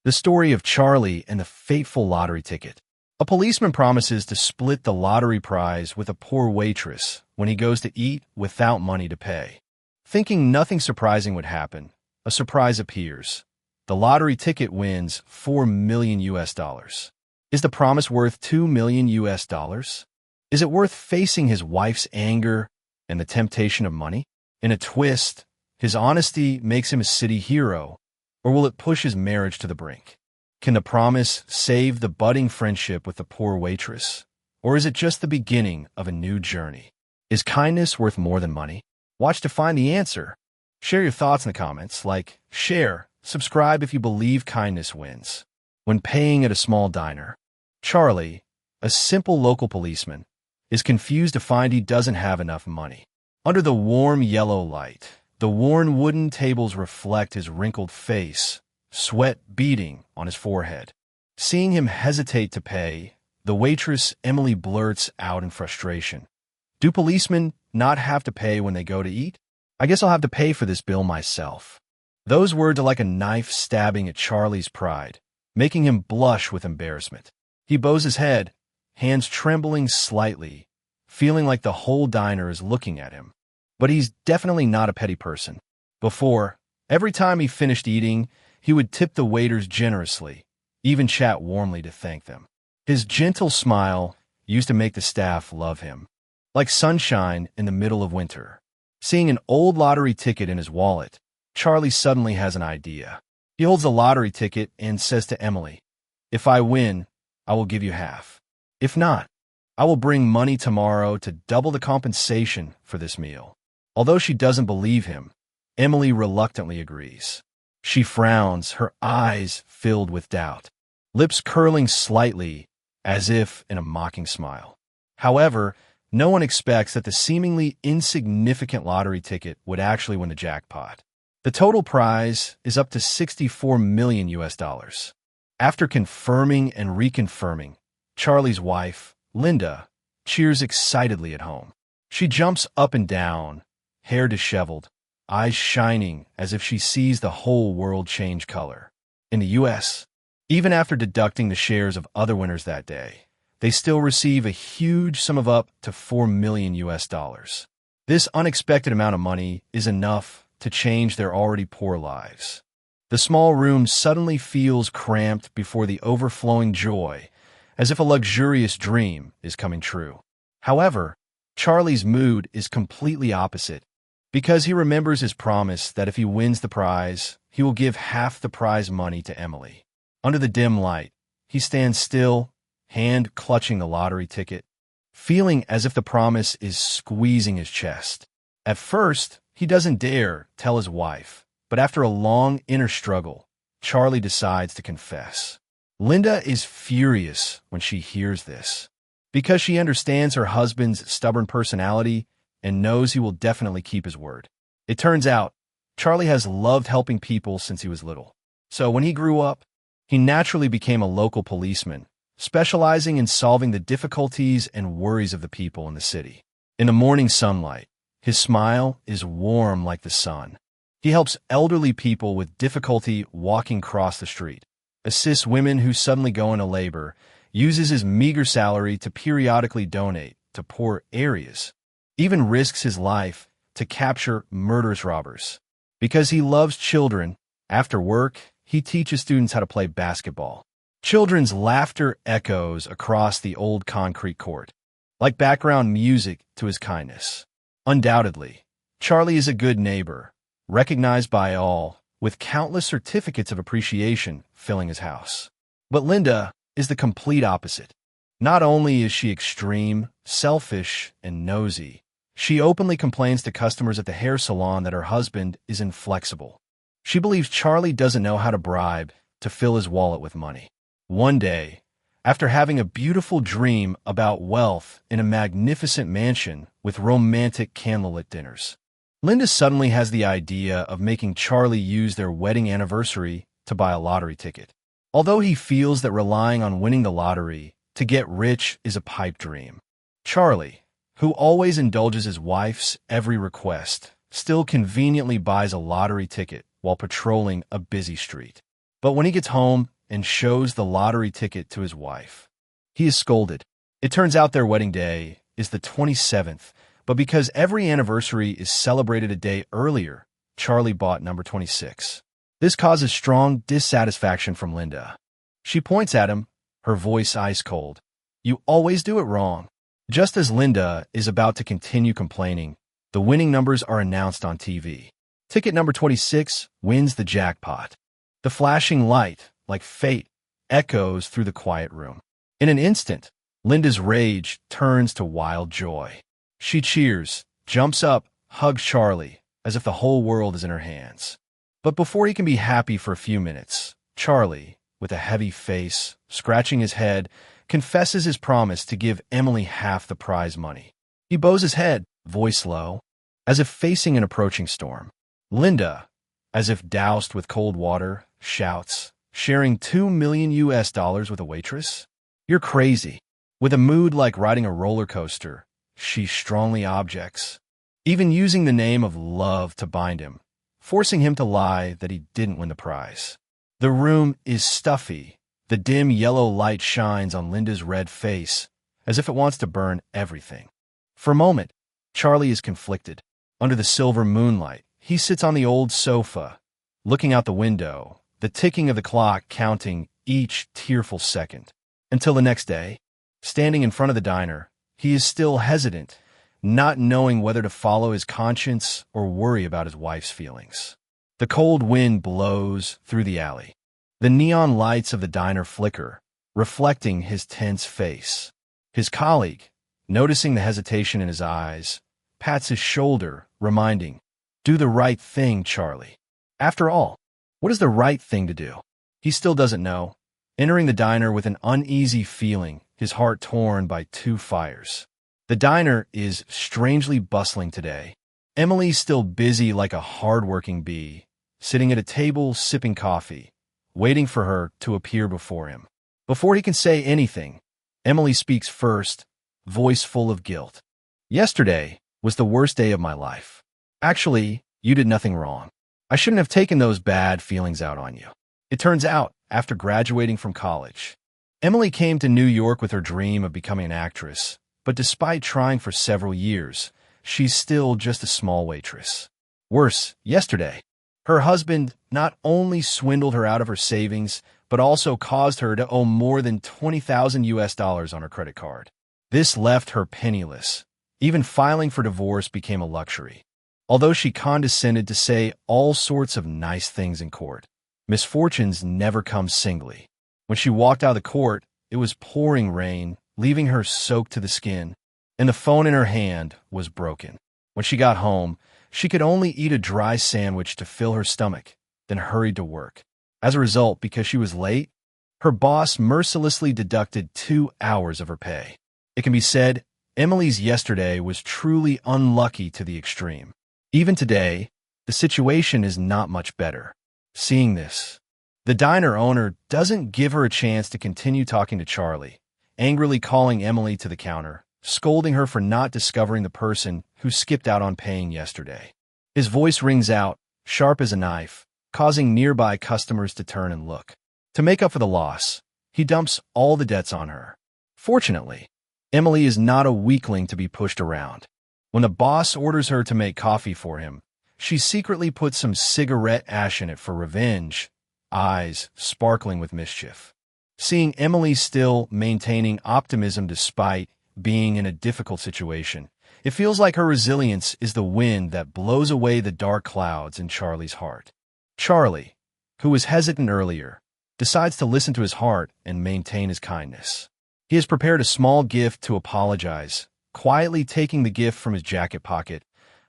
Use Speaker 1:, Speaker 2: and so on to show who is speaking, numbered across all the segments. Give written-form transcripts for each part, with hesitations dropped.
Speaker 1: The story of Charlie and the fateful lottery ticket. A policeman promises to split the lottery prize with a poor waitress when he goes to eat without money to pay. Thinking nothing surprising would happen, a surprise appears. The lottery ticket wins $4 million US. Is the promise worth $2 million US? Is it worth facing his wife's anger and the temptation of money? In a twist, his honesty makes him a city hero, or will it push his marriage to the brink? Can the promise save the budding friendship with the poor waitress? Or is it just the beginning of a new journey? Is kindness worth more than money? Watch to find the answer. Share your thoughts in the comments, like, share, subscribe if you believe kindness wins. When paying at a small diner, Charlie, a simple local policeman, is confused to find he doesn't have enough money. Under the warm yellow light, the worn wooden tables reflect his wrinkled face, sweat beading on his forehead. Seeing him hesitate to pay, the waitress Emily blurts out in frustration, "Do policemen not have to pay when they go to eat? I guess I'll have to pay for this bill myself." Those words are like a knife stabbing at Charlie's pride, making him blush with embarrassment. He bows his head, hands trembling slightly, feeling like the whole diner is looking at him. But he's definitely not a petty person. Before, every time he finished eating, he would tip the waiters generously, even chat warmly to thank them. His gentle smile used to make the staff love him, like sunshine in the middle of winter. Seeing an old lottery ticket in his wallet, Charlie suddenly has an idea. He holds the lottery ticket and says to Emily, "If I win, I will give you half. If not, I will bring money tomorrow to double the compensation for this meal." Although she doesn't believe him, Emily reluctantly agrees. She frowns, her eyes filled with doubt, lips curling slightly as if in a mocking smile. However, no one expects that the seemingly insignificant lottery ticket would actually win the jackpot. The total prize is up to $64 million US. After confirming and reconfirming, Charlie's wife, Linda, cheers excitedly at home. She jumps up and down, hair disheveled, eyes shining as if she sees the whole world change color. In the U.S., even after deducting the shares of other winners that day, they still receive a huge sum of up to $4 million US. This unexpected amount of money is enough to change their already poor lives. The small room suddenly feels cramped before the overflowing joy, as if a luxurious dream is coming true. However, Charlie's mood is completely opposite, because he remembers his promise that if he wins the prize, he will give half the prize money to Emily. Under the dim light, he stands still, hand clutching the lottery ticket, feeling as if the promise is squeezing his chest. At first, he doesn't dare tell his wife, but after a long inner struggle, Charlie decides to confess. Linda is furious when she hears this, because she understands her husband's stubborn personality and knows he will definitely keep his word. It turns out, Charlie has loved helping people since he was little. So when he grew up, he naturally became a local policeman, specializing in solving the difficulties and worries of the people in the city. In the morning sunlight, his smile is warm like the sun. He helps elderly people with difficulty walking across the street, assists women who suddenly go into labor, uses his meager salary to periodically donate to poor areas, even risks his life to capture murderous robbers. Because he loves children, after work, he teaches students how to play basketball. Children's laughter echoes across the old concrete court, like background music to his kindness. Undoubtedly, Charlie is a good neighbor, recognized by all, with countless certificates of appreciation filling his house. But Linda is the complete opposite. Not only is she extreme, selfish, and nosy, she openly complains to customers at the hair salon that her husband is inflexible. She believes Charlie doesn't know how to bribe to fill his wallet with money. One day, after having a beautiful dream about wealth in a magnificent mansion with romantic candlelit dinners, Linda suddenly has the idea of making Charlie use their wedding anniversary to buy a lottery ticket. Although he feels that relying on winning the lottery to get rich is a pipe dream, Charlie, who always indulges his wife's every request, still conveniently buys a lottery ticket while patrolling a busy street. But when he gets home, and shows the lottery ticket to his wife. He is scolded. It turns out their wedding day is the 27th, but because every anniversary is celebrated a day earlier, Charlie bought number 26. This causes strong dissatisfaction from Linda. She points at him, her voice ice cold. "You always do it wrong." Just as Linda is about to continue complaining, the winning numbers are announced on TV. Ticket number 26 wins the jackpot. The flashing light, like fate, echoes through the quiet room. In an instant, Linda's rage turns to wild joy. She cheers, jumps up, hugs Charlie, as if the whole world is in her hands. But before he can be happy for a few minutes, Charlie, with a heavy face, scratching his head, confesses his promise to give Emily half the prize money. He bows his head, voice low, as if facing an approaching storm. Linda, as if doused with cold water, shouts, "Sharing $2 million with a waitress? You're crazy." With a mood like riding a roller coaster, she strongly objects, even using the name of love to bind him, forcing him to lie that he didn't win the prize. The room is stuffy. The dim yellow light shines on Linda's red face, as if it wants to burn everything. For a moment, Charlie is conflicted. Under the silver moonlight, he sits on the old sofa, looking out the window, the ticking of the clock counting each tearful second. Until the next day, standing in front of the diner, he is still hesitant, not knowing whether to follow his conscience or worry about his wife's feelings. The cold wind blows through the alley. The neon lights of the diner flicker, reflecting his tense face. His colleague, noticing the hesitation in his eyes, pats his shoulder, reminding, "Do the right thing, Charlie." After all, what is the right thing to do? He still doesn't know, entering the diner with an uneasy feeling, his heart torn by two fires. The diner is strangely bustling today. Emily's still busy like a hard-working bee, sitting at a table sipping coffee, waiting for her to appear before him. Before he can say anything, Emily speaks first, voice full of guilt. "Yesterday was the worst day of my life. Actually, you did nothing wrong. I shouldn't have taken those bad feelings out on you." It turns out, after graduating from college, Emily came to New York with her dream of becoming an actress, but despite trying for several years, she's still just a small waitress. Worse, yesterday, her husband not only swindled her out of her savings, but also caused her to owe more than $20,000 on her credit card. This left her penniless. Even filing for divorce became a luxury. Although she condescended to say all sorts of nice things in court, misfortunes never come singly. When she walked out of the court, it was pouring rain, leaving her soaked to the skin, and the phone in her hand was broken. When she got home, she could only eat a dry sandwich to fill her stomach, then hurried to work. As a result, because she was late, her boss mercilessly deducted 2 hours of her pay. It can be said, Emily's yesterday was truly unlucky to the extreme. Even today, the situation is not much better. Seeing this, the diner owner doesn't give her a chance to continue talking to Charlie, angrily calling Emily to the counter, scolding her for not discovering the person who skipped out on paying yesterday. His voice rings out, sharp as a knife, causing nearby customers to turn and look. To make up for the loss, he dumps all the debts on her. Fortunately, Emily is not a weakling to be pushed around. When the boss orders her to make coffee for him, she secretly puts some cigarette ash in it for revenge, eyes sparkling with mischief. Seeing Emily still maintaining optimism despite being in a difficult situation, it feels like her resilience is the wind that blows away the dark clouds in Charlie's heart. Charlie, who was hesitant earlier, decides to listen to his heart and maintain his kindness. He has prepared a small gift to apologize, quietly taking the gift from his jacket pocket,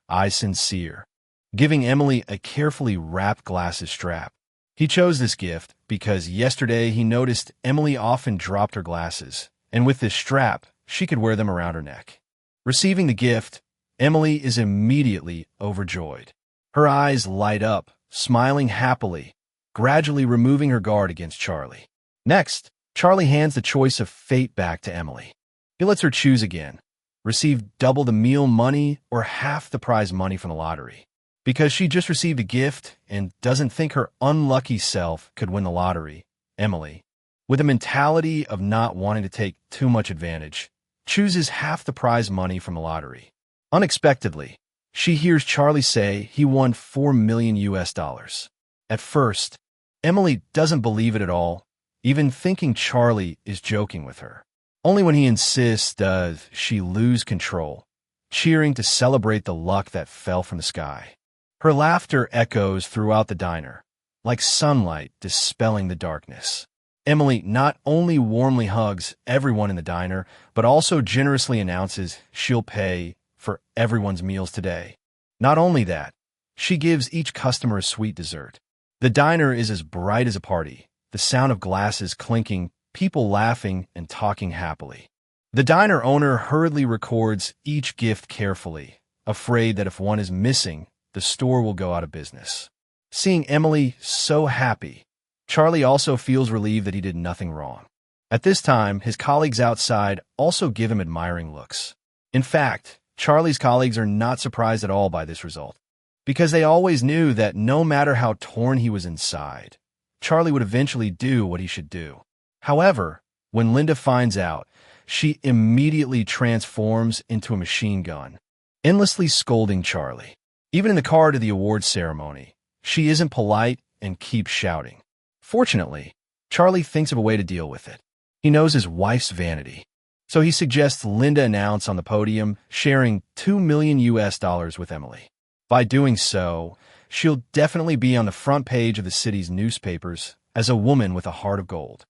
Speaker 1: eyes sincere, giving Emily a carefully wrapped glasses strap. He chose this gift because yesterday he noticed Emily often dropped her glasses, and with this strap, she could wear them around her neck. Receiving the gift, Emily is immediately overjoyed. Her eyes light up, smiling happily, gradually removing her guard against Charlie. Next, Charlie hands the choice of fate back to Emily. He lets her choose again, receive double the meal money or half the prize money from the lottery. Because she just received a gift and doesn't think her unlucky self could win the lottery, Emily, with a mentality of not wanting to take too much advantage, chooses half the prize money from the lottery. Unexpectedly, she hears Charlie say he won $4 million US. At first, Emily doesn't believe it at all, even thinking Charlie is joking with her. Only when he insists does she lose control, cheering to celebrate the luck that fell from the sky. Her laughter echoes throughout the diner, like sunlight dispelling the darkness. Emily not only warmly hugs everyone in the diner, but also generously announces she'll pay for everyone's meals today. Not only that, she gives each customer a sweet dessert. The diner is as bright as a party, the sound of glasses clinking, people laughing and talking happily. The diner owner hurriedly records each gift carefully, afraid that if one is missing, the store will go out of business. Seeing Emily so happy, Charlie also feels relieved that he did nothing wrong. At this time, his colleagues outside also give him admiring looks. In fact, Charlie's colleagues are not surprised at all by this result, because they always knew that no matter how torn he was inside, Charlie would eventually do what he should do. However, when Linda finds out, she immediately transforms into a machine gun, endlessly scolding Charlie. Even in the car to the awards ceremony, she isn't polite and keeps shouting. Fortunately, Charlie thinks of a way to deal with it. He knows his wife's vanity, so he suggests Linda announce on the podium, sharing $2 million US with Emily. By doing so, she'll definitely be on the front page of the city's newspapers as a woman with a heart of gold.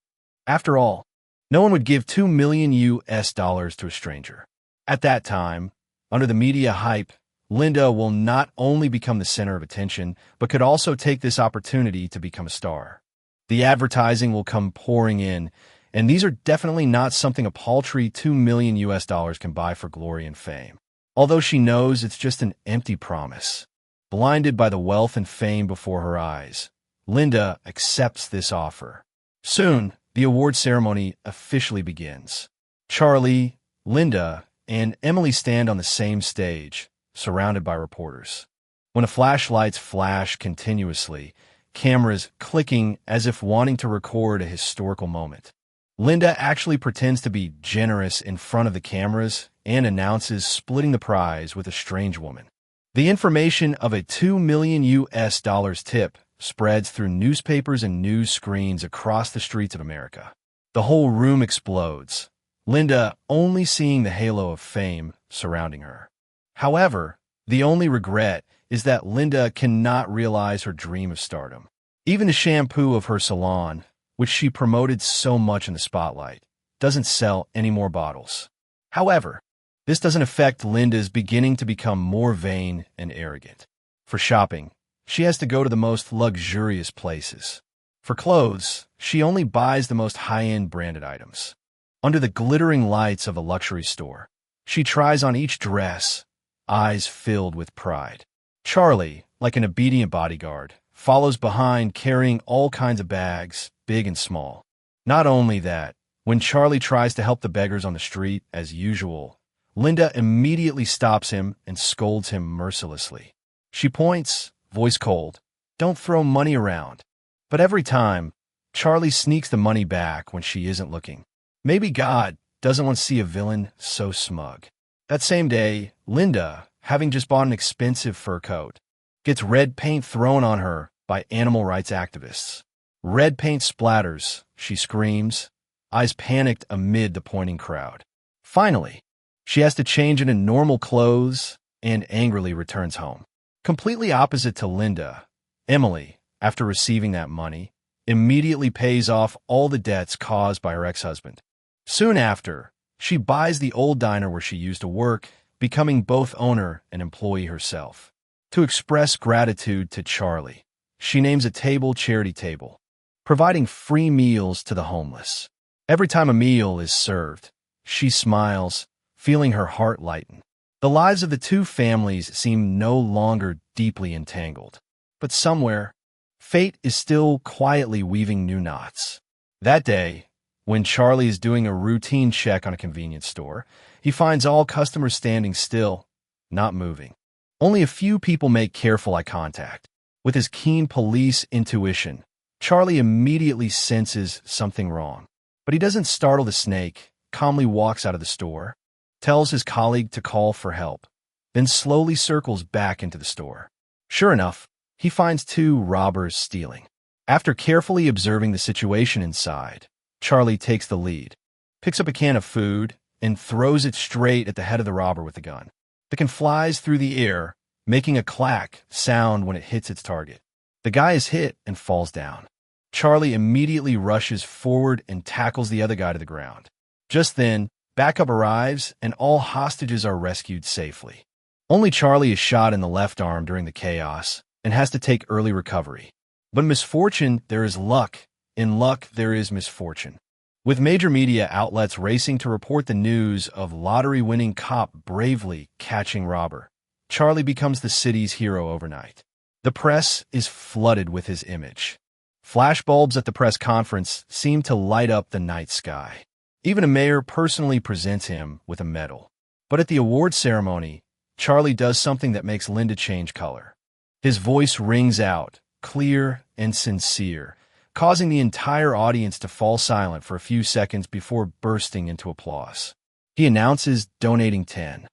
Speaker 1: After all, no one would give $2 million US to a stranger. At that time, under the media hype, Linda will not only become the center of attention, but could also take this opportunity to become a star. The advertising will come pouring in, and these are definitely not something a paltry $2 million US can buy for glory and fame. Although she knows it's just an empty promise. Blinded by the wealth and fame before her eyes, Linda accepts this offer. Soon, the award ceremony officially begins. Charlie, Linda, and Emily stand on the same stage, surrounded by reporters. When the flashlights flash continuously, cameras clicking as if wanting to record a historical moment. Linda actually pretends to be generous in front of the cameras and announces splitting the prize with a strange woman. The information of a $2 million US tip spreads through newspapers and news screens across the streets of America. The whole room explodes, Linda only seeing the halo of fame surrounding her. However, the only regret is that Linda cannot realize her dream of stardom. Even the shampoo of her salon, which she promoted so much in the spotlight, doesn't sell any more bottles. However, this doesn't affect Linda's beginning to become more vain and arrogant. For shopping, she has to go to the most luxurious places. For clothes, she only buys the most high-end branded items. Under the glittering lights of a luxury store, she tries on each dress, eyes filled with pride. Charlie, like an obedient bodyguard, follows behind carrying all kinds of bags, big and small. Not only that, when Charlie tries to help the beggars on the street, as usual, Linda immediately stops him and scolds him mercilessly. She points, voice cold, "Don't throw money around." But every time, Charlie sneaks the money back when she isn't looking. Maybe God doesn't want to see a villain so smug. That same day, Linda, having just bought an expensive fur coat, gets red paint thrown on her by animal rights activists. Red paint splatters, she screams, eyes panicked amid the pointing crowd. Finally, she has to change into normal clothes and angrily returns home. Completely opposite to Linda, Emily, after receiving that money, immediately pays off all the debts caused by her ex-husband. Soon after, she buys the old diner where she used to work, becoming both owner and employee herself. To express gratitude to Charlie, she names a table charity table, providing free meals to the homeless. Every time a meal is served, she smiles, feeling her heart lighten. The lives of the two families seem no longer deeply entangled, but somewhere, fate is still quietly weaving new knots. That day, when Charlie is doing a routine check on a convenience store, he finds all customers standing still, not moving. Only a few people make careful eye contact. With his keen police intuition, Charlie immediately senses something wrong, but he doesn't startle the snake, calmly walks out of the store, tells his colleague to call for help, then slowly circles back into the store. Sure enough, he finds two robbers stealing. After carefully observing the situation inside, Charlie takes the lead, picks up a can of food, and throws it straight at the head of the robber with the gun. The can flies through the air, making a clack sound when it hits its target. The guy is hit and falls down. Charlie immediately rushes forward and tackles the other guy to the ground. Just then, backup arrives and all hostages are rescued safely. Only Charlie is shot in the left arm during the chaos and has to take early recovery. But in misfortune, there is luck. In luck, there is misfortune. With major media outlets racing to report the news of lottery-winning cop bravely catching robber, Charlie becomes the city's hero overnight. The press is flooded with his image. Flashbulbs at the press conference seem to light up the night sky. Even a mayor personally presents him with a medal. But at the award ceremony, Charlie does something that makes Linda change color. His voice rings out, clear and sincere, causing the entire audience to fall silent for a few seconds before bursting into applause. He announces donating 10,000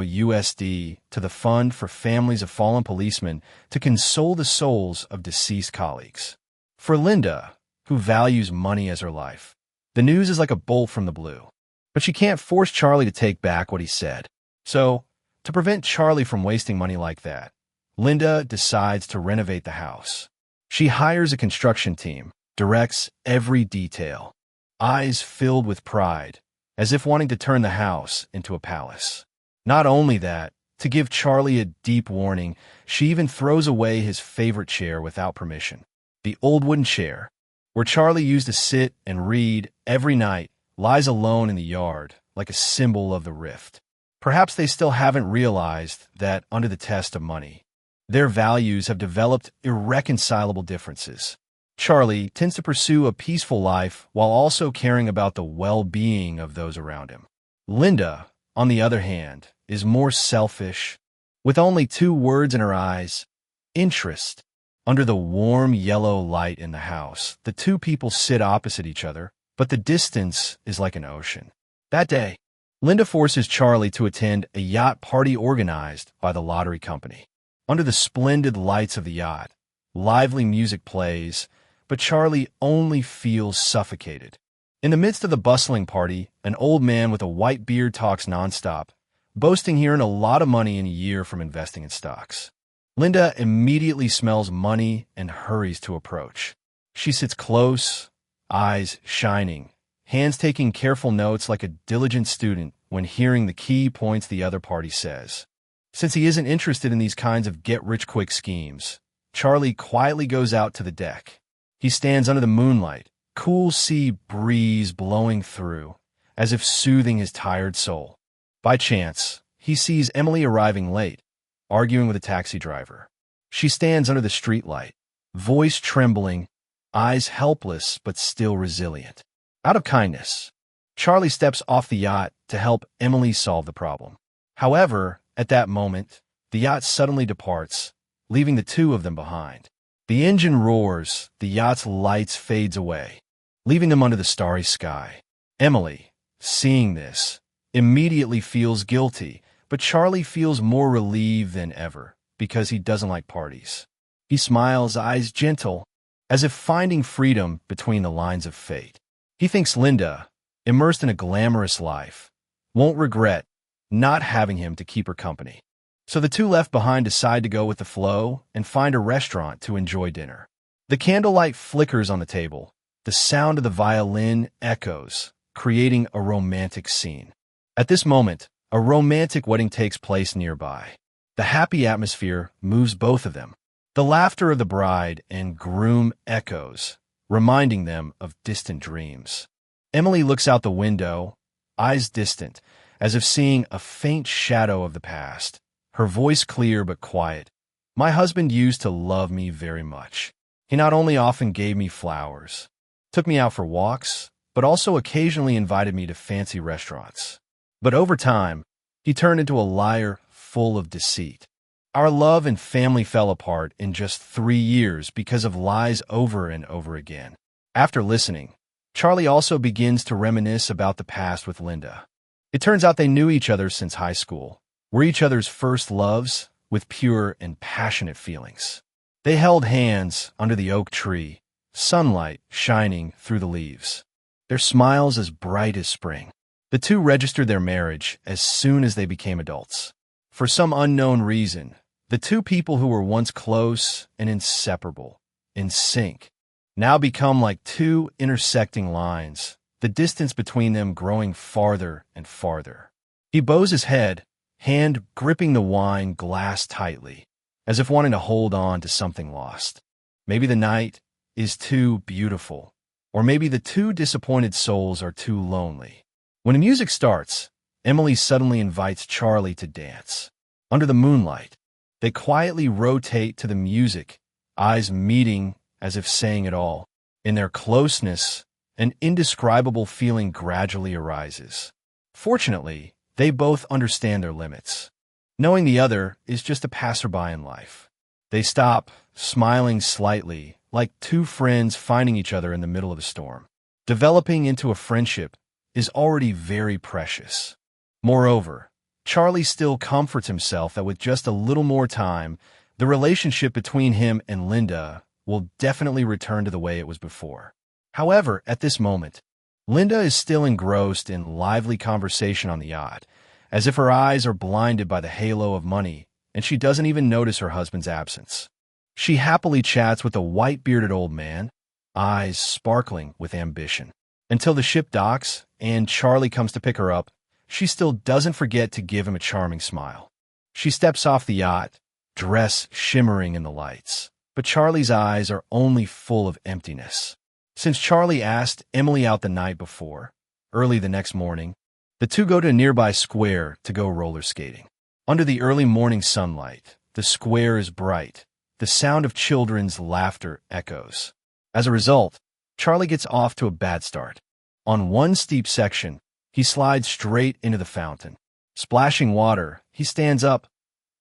Speaker 1: USD to the Fund for Families of Fallen Policemen to console the souls of deceased colleagues. For Linda, who values money as her life, the news is like a bolt from the blue. But she can't force Charlie to take back what he said. So, to prevent Charlie from wasting money like that, Linda decides to renovate the house. She hires a construction team, directs every detail, eyes filled with pride, as if wanting to turn the house into a palace. Not only that, to give Charlie a deep warning, she even throws away his favorite chair without permission. The old wooden chair, where Charlie used to sit and read every night, lies alone in the yard, like a symbol of the rift. Perhaps they still haven't realized that under the test of money, their values have developed irreconcilable differences. Charlie tends to pursue a peaceful life while also caring about the well-being of those around him. Linda, on the other hand, is more selfish, with only two words in her eyes: interest. Under the warm yellow light in the house, the two people sit opposite each other, but the distance is like an ocean. That day, Linda forces Charlie to attend a yacht party organized by the lottery company. Under the splendid lights of the yacht, lively music plays, but Charlie only feels suffocated. In the midst of the bustling party, an old man with a white beard talks nonstop, boasting he earned a lot of money in a year from investing in stocks. Linda immediately smells money and hurries to approach. She sits close, eyes shining, hands taking careful notes like a diligent student when hearing the key points the other party says. Since he isn't interested in these kinds of get-rich-quick schemes, Charlie quietly goes out to the deck. He stands under the moonlight, cool sea breeze blowing through, as if soothing his tired soul. By chance, he sees Emily arriving late, arguing with a taxi driver. She stands under the streetlight, voice trembling, eyes helpless but still resilient. Out of kindness, Charlie steps off the yacht to help Emily solve the problem. However, at that moment, the yacht suddenly departs, leaving the two of them behind. The engine roars, the yacht's lights fades away, leaving them under the starry sky. Emily, seeing this, immediately feels guilty, but Charlie feels more relieved than ever because he doesn't like parties. He smiles, eyes gentle, as if finding freedom between the lines of fate. He thinks Linda, immersed in a glamorous life, won't regret not having him to keep her company. So the two left behind decide to go with the flow and find a restaurant to enjoy dinner. The candlelight flickers on the table. The sound of the violin echoes, creating a romantic scene. At this moment, a romantic wedding takes place nearby. The happy atmosphere moves both of them. The laughter of the bride and groom echoes, reminding them of distant dreams. Emily looks out the window, eyes distant, as if seeing a faint shadow of the past. Her voice clear but quiet. My husband used to love me very much. He not only often gave me flowers, took me out for walks, but also occasionally invited me to fancy restaurants. But over time, he turned into a liar full of deceit. Our love and family fell apart in just 3 years because of lies over and over again. After listening, Charlie also begins to reminisce about the past with Linda. It turns out they knew each other since high school, were each other's first loves with pure and passionate feelings. They held hands under the oak tree, sunlight shining through the leaves, their smiles as bright as spring. The two registered their marriage as soon as they became adults. For some unknown reason, the two people who were once close and inseparable, in sync, now become like two intersecting lines, the distance between them growing farther and farther. He bows his head, hand gripping the wine glass tightly, as if wanting to hold on to something lost. Maybe the night is too beautiful, or maybe the two disappointed souls are too lonely. When the music starts, Emily suddenly invites Charlie to dance. Under the moonlight, they quietly rotate to the music, eyes meeting as if saying it all. In their closeness, an indescribable feeling gradually arises. Fortunately, they both understand their limits, knowing the other is just a passerby in life. They stop, smiling slightly, like two friends finding each other in the middle of a storm. Developing into a friendship is already very precious. Moreover, Charlie still comforts himself that with just a little more time, the relationship between him and Linda will definitely return to the way it was before. However, at this moment, Linda is still engrossed in lively conversation on the yacht, as if her eyes are blinded by the halo of money, and she doesn't even notice her husband's absence. She happily chats with a white-bearded old man, eyes sparkling with ambition. Until the ship docks and Charlie comes to pick her up, she still doesn't forget to give him a charming smile. She steps off the yacht, dress shimmering in the lights, but Charlie's eyes are only full of emptiness. Since Charlie asked Emily out the night before, early the next morning, the two go to a nearby square to go roller skating. Under the early morning sunlight, the square is bright. The sound of children's laughter echoes. As a result, Charlie gets off to a bad start. On one steep section, he slides straight into the fountain. Splashing water, he stands up,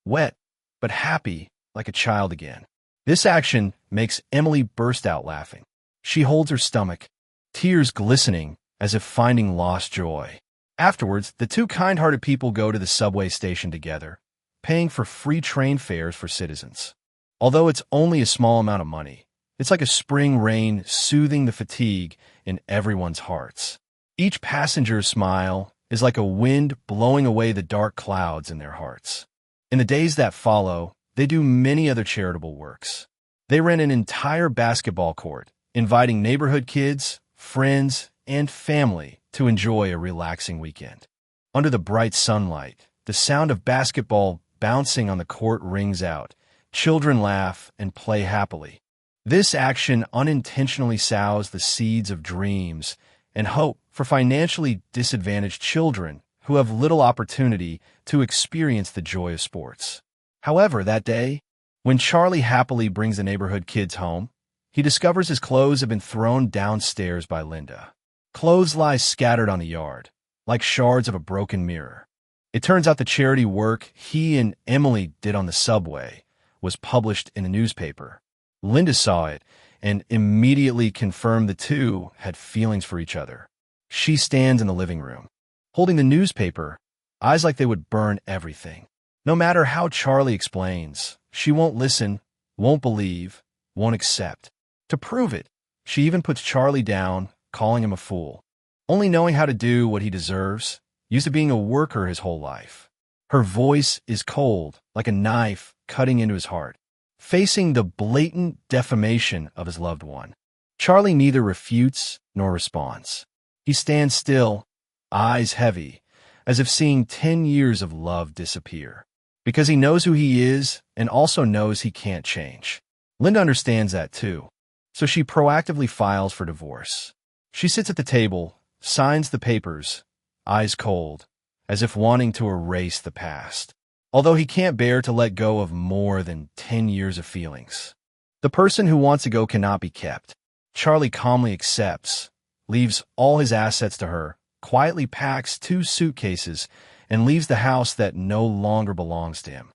Speaker 1: wet, but happy like a child again. This action makes Emily burst out laughing. She holds her stomach, tears glistening as if finding lost joy. Afterwards, the two kind-hearted people go to the subway station together, paying for free train fares for citizens. Although it's only a small amount of money, it's like a spring rain soothing the fatigue in everyone's hearts. Each passenger's smile is like a wind blowing away the dark clouds in their hearts. In the days that follow, they do many other charitable works. They rent an entire basketball court, inviting neighborhood kids, friends, and family to enjoy a relaxing weekend. Under the bright sunlight, the sound of basketball bouncing on the court rings out. Children laugh and play happily. This action unintentionally sows the seeds of dreams and hope for financially disadvantaged children who have little opportunity to experience the joy of sports. However, that day, when Charlie happily brings the neighborhood kids home, he discovers his clothes have been thrown downstairs by Linda. Clothes lie scattered on the yard, like shards of a broken mirror. It turns out the charity work he and Emily did on the subway was published in a newspaper. Linda saw it and immediately confirmed the two had feelings for each other. She stands in the living room, holding the newspaper, eyes like they would burn everything. No matter how Charlie explains, she won't listen, won't believe, won't accept. To prove it, she even puts Charlie down, calling him a fool. Only knowing how to do what he deserves, used to being a worker his whole life. Her voice is cold, like a knife cutting into his heart. Facing the blatant defamation of his loved one, Charlie neither refutes nor responds. He stands still, eyes heavy, as if seeing 10 years of love disappear. Because he knows who he is and also knows he can't change. Linda understands that too, so she proactively files for divorce. She sits at the table, signs the papers, eyes cold, as if wanting to erase the past. Although he can't bear to let go of more than 10 years of feelings. The person who wants to go cannot be kept. Charlie calmly accepts, leaves all his assets to her, quietly packs 2 suitcases, and leaves the house that no longer belongs to him.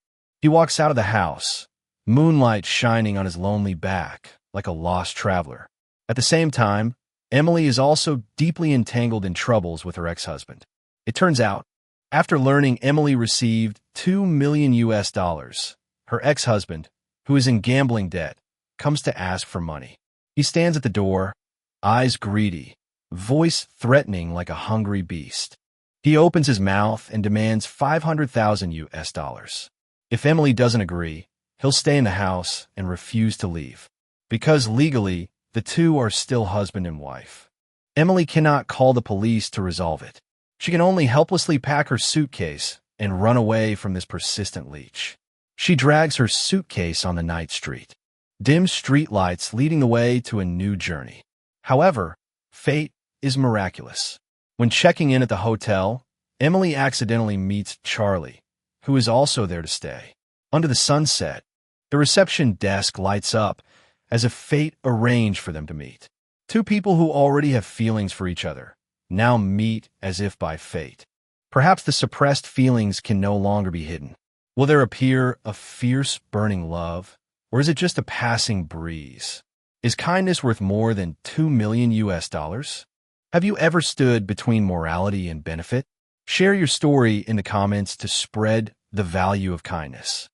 Speaker 1: He walks out of the house, moonlight shining on his lonely back like a lost traveler. At the same time, Emily is also deeply entangled in troubles with her ex-husband. It turns out, after learning Emily received $2 million, her ex-husband, who is in gambling debt, comes to ask for money. He stands at the door, eyes greedy, voice threatening like a hungry beast. He opens his mouth and demands $500,000. If Emily doesn't agree, he'll stay in the house and refuse to leave. Because legally, the two are still husband and wife. Emily cannot call the police to resolve it. She can only helplessly pack her suitcase and run away from this persistent leech. She drags her suitcase on the night street, dim streetlights leading the way to a new journey. However, fate is miraculous. When checking in at the hotel, Emily accidentally meets Charlie, who is also there to stay. Under the sunset, the reception desk lights up as if fate arranged for them to meet. Two people who already have feelings for each other now meet as if by fate. Perhaps the suppressed feelings can no longer be hidden. Will there appear a fierce, burning love, or is it just a passing breeze? Is kindness worth more than $2 million? Have you ever stood between morality and benefit? Share your story in the comments to spread the value of kindness.